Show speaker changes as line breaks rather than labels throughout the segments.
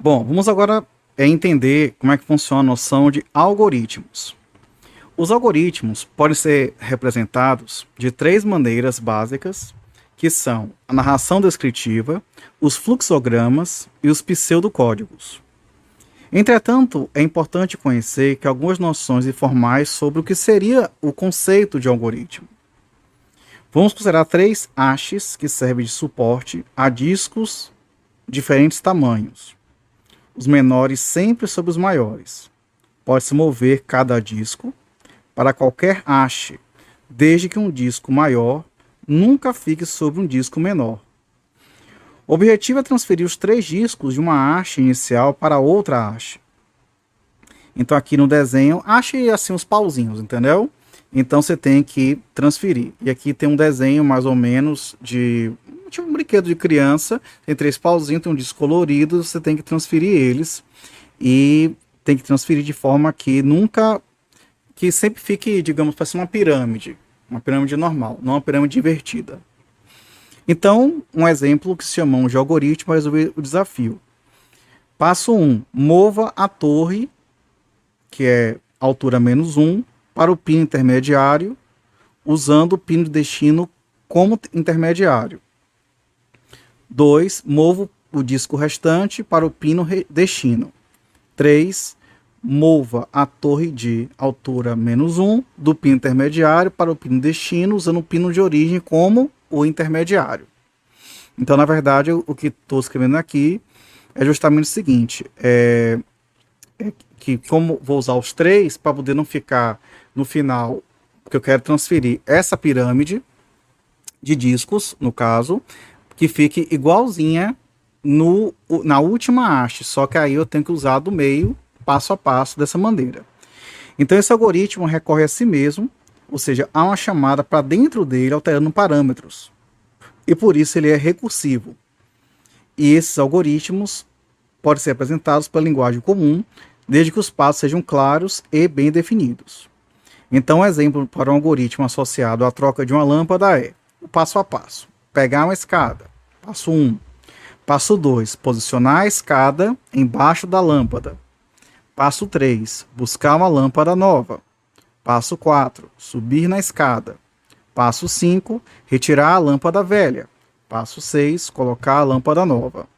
Bom, vamos agora entender como é que funciona a noção de algoritmos. Os algoritmos podem ser representados de três maneiras básicas, que são a narração descritiva, os fluxogramas e os pseudocódigos. Entretanto, é importante conhecer que algumas noções informais sobre o que seria o conceito de algoritmo. Vamos considerar três hashes que servem de suporte a discos de diferentes tamanhos. Os menores sempre sobre os maiores. Pode-se mover cada disco para qualquer hash, desde que um disco maior nunca fique sobre um disco menor. O objetivo é transferir os três discos de uma hash inicial para outra hash. Então aqui no desenho, hash assim os pauzinhos, entendeu? Então você tem que transferir. E aqui tem um desenho mais ou menos de tipo um brinquedo de criança, tem três pauzinhos, tem um disco colorido, você tem que transferir eles e tem que transferir de forma que sempre fique, digamos, parece uma pirâmide normal, não uma pirâmide invertida. Então, um exemplo que se chamamos de algoritmo para resolver o desafio. Passo 1, mova a torre, que é altura menos 1, para o pino intermediário, usando o pino de destino como intermediário. 2, movo o disco restante para o pino destino. 3, mova a torre de altura menos 1 do pino intermediário para o pino destino, usando o pino de origem como o intermediário. Então, na verdade, o que estou escrevendo aqui é justamente o seguinte, que como vou usar os três para poder não ficar no final, porque eu quero transferir essa pirâmide de discos, no caso, que fique igualzinha na última haste, só que aí eu tenho que usar do meio, passo a passo, dessa maneira. Então esse algoritmo recorre a si mesmo, ou seja, há uma chamada para dentro dele alterando parâmetros. E por isso ele é recursivo. E esses algoritmos podem ser apresentados pela linguagem comum, desde que os passos sejam claros e bem definidos. Então, um exemplo para um algoritmo associado à troca de uma lâmpada é o passo a passo. Pegar uma escada. Passo 1. Passo 2. Posicionar a escada embaixo da lâmpada. Passo 3. Buscar uma lâmpada nova. Passo 4. Subir na escada. Passo 5. Retirar a lâmpada velha. Passo 6. Colocar a lâmpada nova.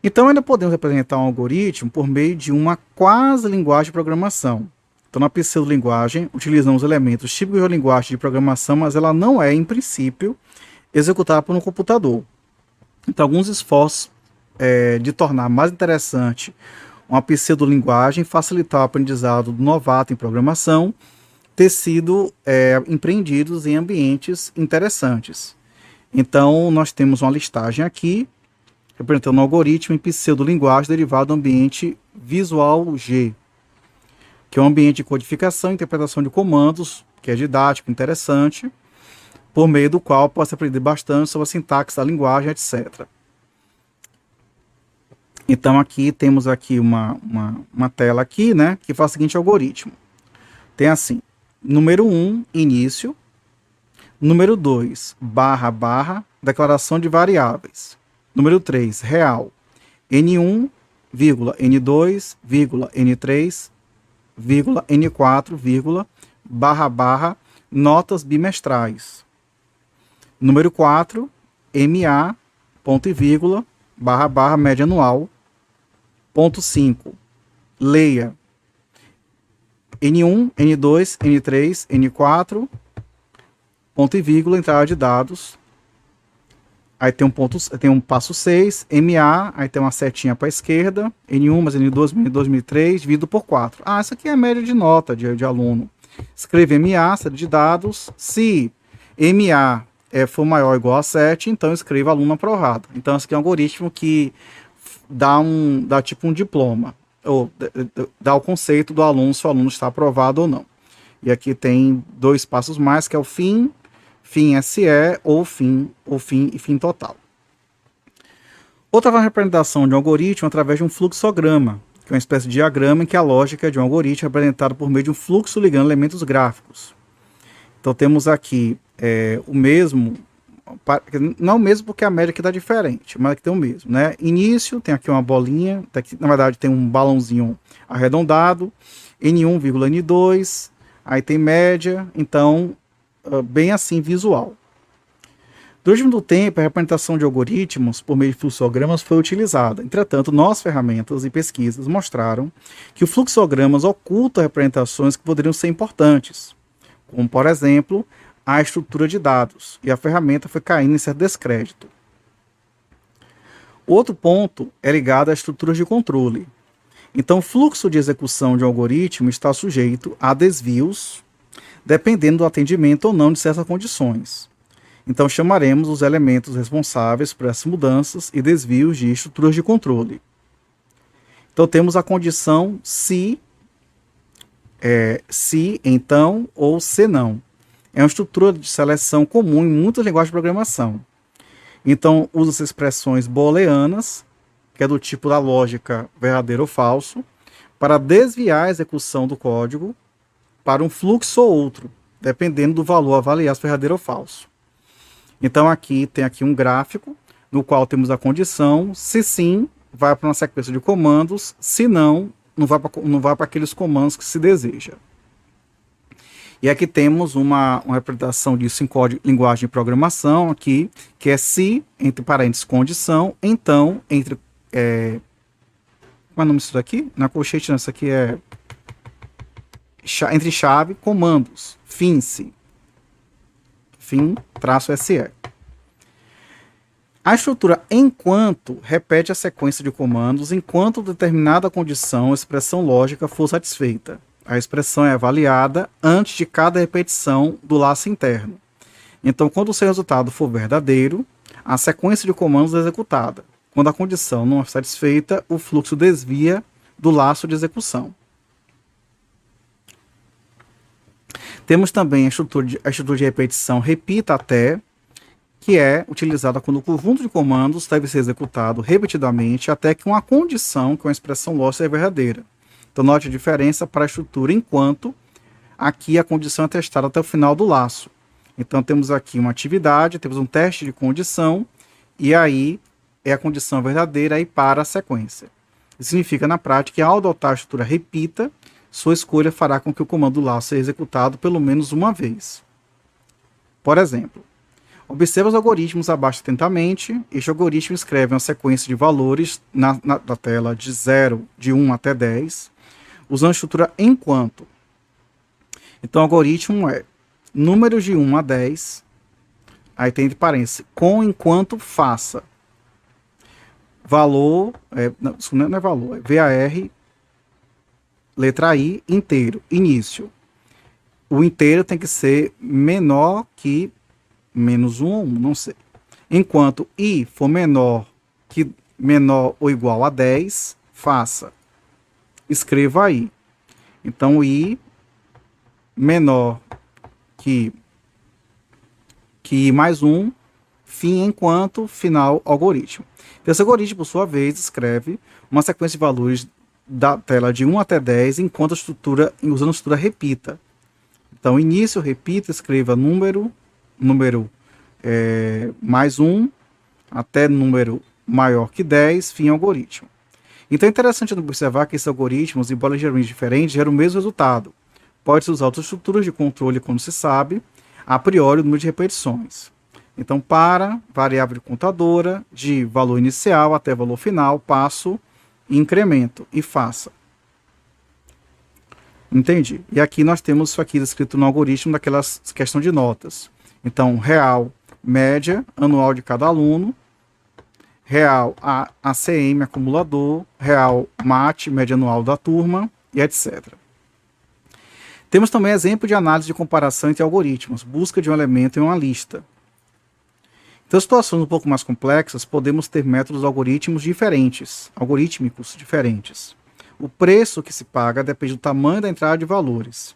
Então ainda podemos representar um algoritmo por meio de uma quase linguagem de programação. Então na pseudolinguagem utilizamos elementos típicos da linguagem de programação, mas ela não é, em princípio, executada por um computador. Então alguns esforços de tornar mais interessante uma pseudolinguagem, facilitar o aprendizado do novato em programação, ter sido empreendidos em ambientes interessantes. Então nós temos uma listagem aqui, representando um algoritmo em pseudolinguagem derivado do ambiente Visual G, que é um ambiente de codificação e interpretação de comandos, que é didático, interessante, por meio do qual posso aprender bastante sobre a sintaxe da linguagem, etc. Então aqui temos aqui uma tela aqui, né, que faz o seguinte algoritmo. Tem assim, número 1, início, número 2, barra, barra, declaração de variáveis. Número 3, real, N1, vírgula, N2, vírgula, N3, vírgula, N4, vírgula, barra, barra, notas bimestrais. Número 4, MA, ponto e vírgula, barra, barra, média anual. Ponto 5, leia N1, N2, N3, N4, ponto e vírgula, entrada de dados. Aí tem um passo 6, MA, aí tem uma setinha para a esquerda, N1 mais N2, N2, N3, dividido por 4. Ah, essa aqui é a média de nota de aluno. Escreve MA, série de dados. Se MA for maior ou igual a 7, então escreva aluno aprovado. Então esse aqui é um algoritmo que dá tipo um diploma, ou dá o conceito do aluno, se o aluno está aprovado ou não. E aqui tem dois passos mais, que é o fim SE ou fim e fim total. Outra representação de um algoritmo é através de um fluxograma, que é uma espécie de diagrama em que a lógica de um algoritmo é representada por meio de um fluxo ligando elementos gráficos. Então temos aqui não mesmo porque a média aqui está diferente, mas aqui tem o mesmo, né? Início, tem aqui uma bolinha, aqui, na verdade tem um balãozinho arredondado, N1, N2, aí tem média, então bem assim visual. Durante muito tempo, a representação de algoritmos por meio de fluxogramas foi utilizada. Entretanto, nossas ferramentas e pesquisas mostraram que o fluxogramas oculta representações que poderiam ser importantes, como, por exemplo, a estrutura de dados, e a ferramenta foi caindo em certo descrédito. Outro ponto é ligado a estruturas de controle. Então, o fluxo de execução de um algoritmo está sujeito a desvios, dependendo do atendimento ou não de certas condições. Então, chamaremos os elementos responsáveis por essas mudanças e desvios de estruturas de controle. Então, temos a condição se, então ou se não. É uma estrutura de seleção comum em muitas linguagens de programação. Então, usa-se expressões booleanas, que é do tipo da lógica verdadeiro ou falso, para desviar a execução do código para um fluxo ou outro, dependendo do valor avaliado se verdadeiro ou falso. Então, aqui tem aqui um gráfico, no qual temos a condição, se sim, vai para uma sequência de comandos, se não, não vai para aqueles comandos que se deseja. E aqui temos uma representação disso em código, linguagem de programação, aqui, que é se, entre parênteses, condição, então, entre... qual é o nome disso daqui? Na colchete, não, isso aqui é... entre chave, comandos, fim-se. Fim-se. A estrutura enquanto repete a sequência de comandos enquanto determinada condição ou expressão lógica for satisfeita. A expressão é avaliada antes de cada repetição do laço interno. Então, quando o seu resultado for verdadeiro, a sequência de comandos é executada. Quando a condição não é satisfeita, o fluxo desvia do laço de execução. Temos também a estrutura de repetição repita até, que é utilizada quando o conjunto de comandos deve ser executado repetidamente até que uma condição, que é uma expressão lógica, é verdadeira. Então, note a diferença para a estrutura enquanto aqui a condição é testada até o final do laço. Então, temos aqui uma atividade, temos um teste de condição, e aí é a condição verdadeira e para a sequência. Isso significa, na prática, que ao adotar a estrutura repita, sua escolha fará com que o comando do laço seja executado pelo menos uma vez. Por exemplo, observe os algoritmos abaixo atentamente. Este algoritmo escreve uma sequência de valores na tela de 1 até 10, usando a estrutura enquanto. Então, o algoritmo é números de 1 a 10, aí tem entre parênteses, com enquanto faça. Valor, não é valor, é VAR, letra I, inteiro, início. O inteiro tem que ser menor que menos 1 ou 1, não sei. Enquanto I for menor ou igual a 10, faça. Escreva aí. Então, I menor que I mais 1, fim enquanto, final algoritmo. Esse algoritmo, por sua vez, escreve uma sequência de valores da tela de 1 até 10, enquanto usando a estrutura repita. Então, início, repita, escreva número mais 1, até número maior que 10, fim algoritmo. Então é interessante observar que esses algoritmos, embora geralmente diferentes, geram o mesmo resultado. Pode-se usar outras estruturas de controle, como se sabe, a priori o número de repetições. Então, para variável contadora, de valor inicial até valor final, passo, incremento e faça. Entendi. E aqui nós temos isso aqui descrito no algoritmo daquelas questão de notas. Então, real, média anual de cada aluno, real ACM, acumulador, real MAT, média anual da turma, e etc. Temos também exemplo de análise de comparação entre algoritmos, busca de um elemento em uma lista. Então, em situações um pouco mais complexas, podemos ter métodos algorítmicos diferentes. O preço que se paga depende do tamanho da entrada de valores,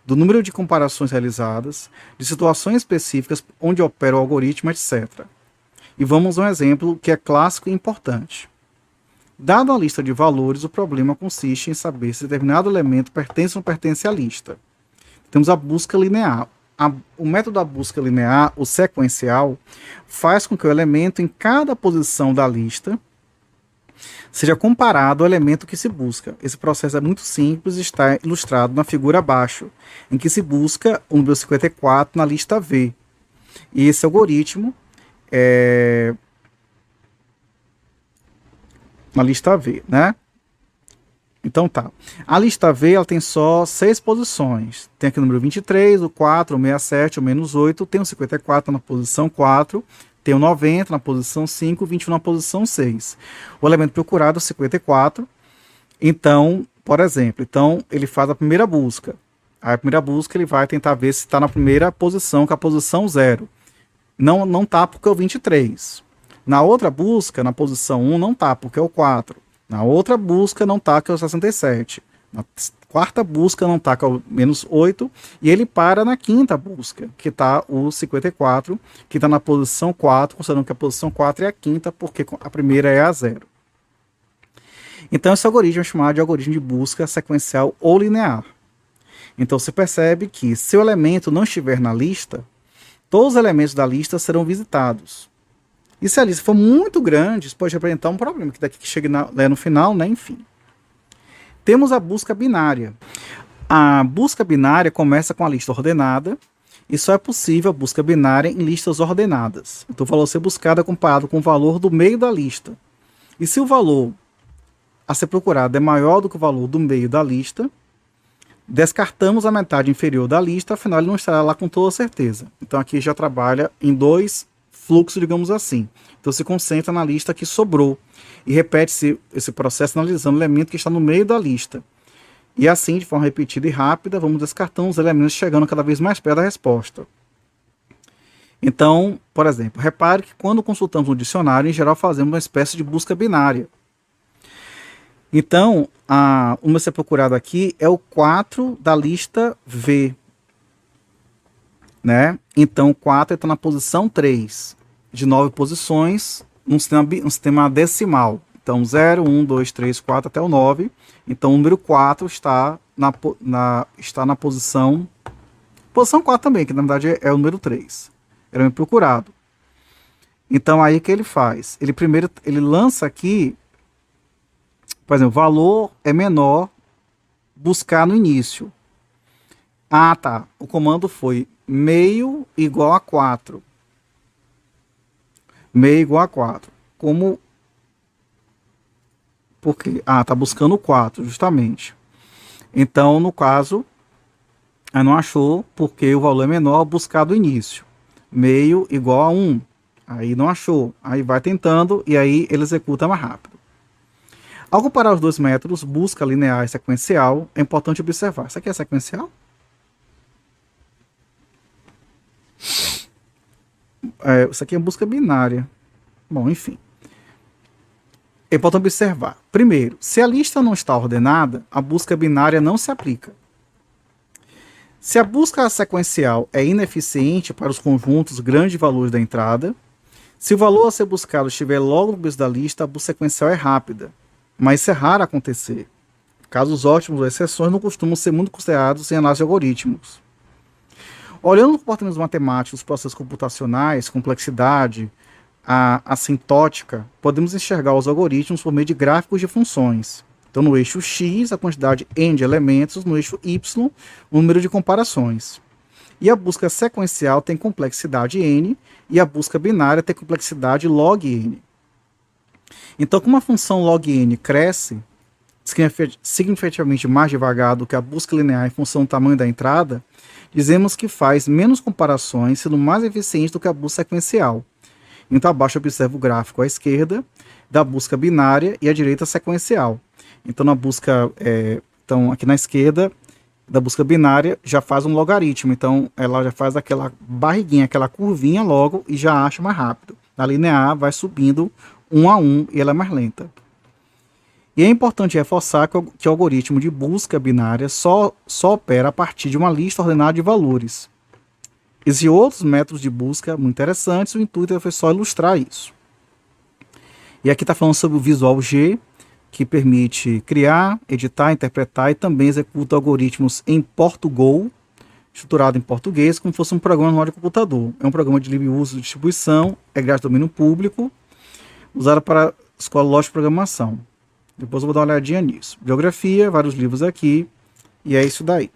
do número de comparações realizadas, de situações específicas onde opera o algoritmo, etc. E vamos a um exemplo que é clássico e importante. Dado a lista de valores, o problema consiste em saber se determinado elemento pertence ou não pertence à lista. Temos a busca linear. o método da busca linear, o sequencial, faz com que o elemento em cada posição da lista seja comparado ao elemento que se busca. Esse processo é muito simples e está ilustrado na figura abaixo, em que se busca o número 54 na lista V. E esse algoritmo é na lista V, né? Então tá. A lista V ela tem só 6 posições. Tem aqui o número 23, o 4, o 67, o menos 8, tem o 54 na posição 4, tem o 90 na posição 5, o 21 na posição 6. O elemento procurado é o 54. Então, por exemplo, ele faz a primeira busca. Aí a primeira busca ele vai tentar ver se está na primeira posição, que é a posição 0. Não tá porque é o 23. Na outra busca, na posição 1, não tá porque é o 4. Na outra busca não tá, que é o 67. Na quarta busca não tá, que é o menos 8. E ele para na quinta busca, que tá o 54, que tá na posição 4, considerando que a posição 4 é a quinta, porque a primeira é a 0. Então esse algoritmo é chamado de algoritmo de busca sequencial ou linear. Então você percebe que se o elemento não estiver na lista, todos os elementos da lista serão visitados. E se a lista for muito grande, isso pode representar um problema, que daqui que chega lá no final, né? Enfim. Temos a busca binária. A busca binária começa com a lista ordenada, e só é possível a busca binária em listas ordenadas. Então o valor a ser buscado é comparado com o valor do meio da lista. E se o valor a ser procurado é maior do que o valor do meio da lista, descartamos a metade inferior da lista, afinal ele não estará lá com toda certeza. Então aqui já trabalha em 2 fluxo, digamos assim. Então se concentra na lista que sobrou e repete-se esse processo analisando o elemento que está no meio da lista. E assim, de forma repetida e rápida, vamos descartando os elementos chegando cada vez mais perto da resposta. Então, por exemplo, repare que quando consultamos um dicionário, em geral fazemos uma espécie de busca binária. Então, o número a ser procurado aqui é o 4 da lista V. Né? Então, o 4 está na posição 3 de 9 posições num sistema decimal. Então, 0, 1, 2, 3, 4 até o 9. Então, o número 4 está na posição 4 também, que na verdade é o número 3. Era o procurado. Então, aí o que ele faz? Ele lança aqui, por exemplo, valor é menor, buscar no início. Ah, tá. O comando foi meio igual a 4. Meio igual a 4. Como? Porque, tá buscando o 4, justamente. Então, no caso, não achou, porque o valor é menor, buscar do início. Meio igual a 1. Aí não achou. Aí vai tentando e aí ele executa mais rápido. Ao comparar os dois métodos, busca linear e sequencial, é importante observar. Isso aqui é sequencial? Isso aqui é busca binária. Bom, enfim. É importante observar. Primeiro, se a lista não está ordenada, a busca binária não se aplica. Se a busca sequencial é ineficiente para os conjuntos grandes valores da entrada, se o valor a ser buscado estiver logo no começo da lista, a busca sequencial é rápida. Mas isso é raro acontecer. Casos ótimos ou exceções não costumam ser muito considerados em análise de algoritmos. Olhando os comportamentos matemáticos, os processos computacionais, complexidade, a assintótica, podemos enxergar os algoritmos por meio de gráficos de funções. Então, no eixo X, a quantidade n de elementos, no eixo Y, o número de comparações. E a busca sequencial tem complexidade n, e a busca binária tem complexidade log n. Então, como a função log n cresce significativamente mais devagar do que a busca linear em função do tamanho da entrada, dizemos que faz menos comparações, sendo mais eficiente do que a busca sequencial. Então, abaixo observa o gráfico à esquerda da busca binária e à direita sequencial. Então, aqui na esquerda da busca binária já faz um logaritmo. Então, ela já faz aquela barriguinha, aquela curvinha logo e já acha mais rápido. Na linear vai subindo 1 a 1 e ela é mais lenta. E é importante reforçar que o algoritmo de busca binária só opera a partir de uma lista ordenada de valores. Existem outros métodos de busca muito interessantes, o intuito foi só ilustrar isso. E aqui está falando sobre o Visual G, que permite criar, editar, interpretar e também executa algoritmos em Portugal, estruturado em português, como se fosse um programa normal de computador. É um programa de livre uso e distribuição, é grátis de domínio público, usado para escola lógica de programação. Depois eu vou dar uma olhadinha nisso. Biografia, vários livros aqui, e é isso daí.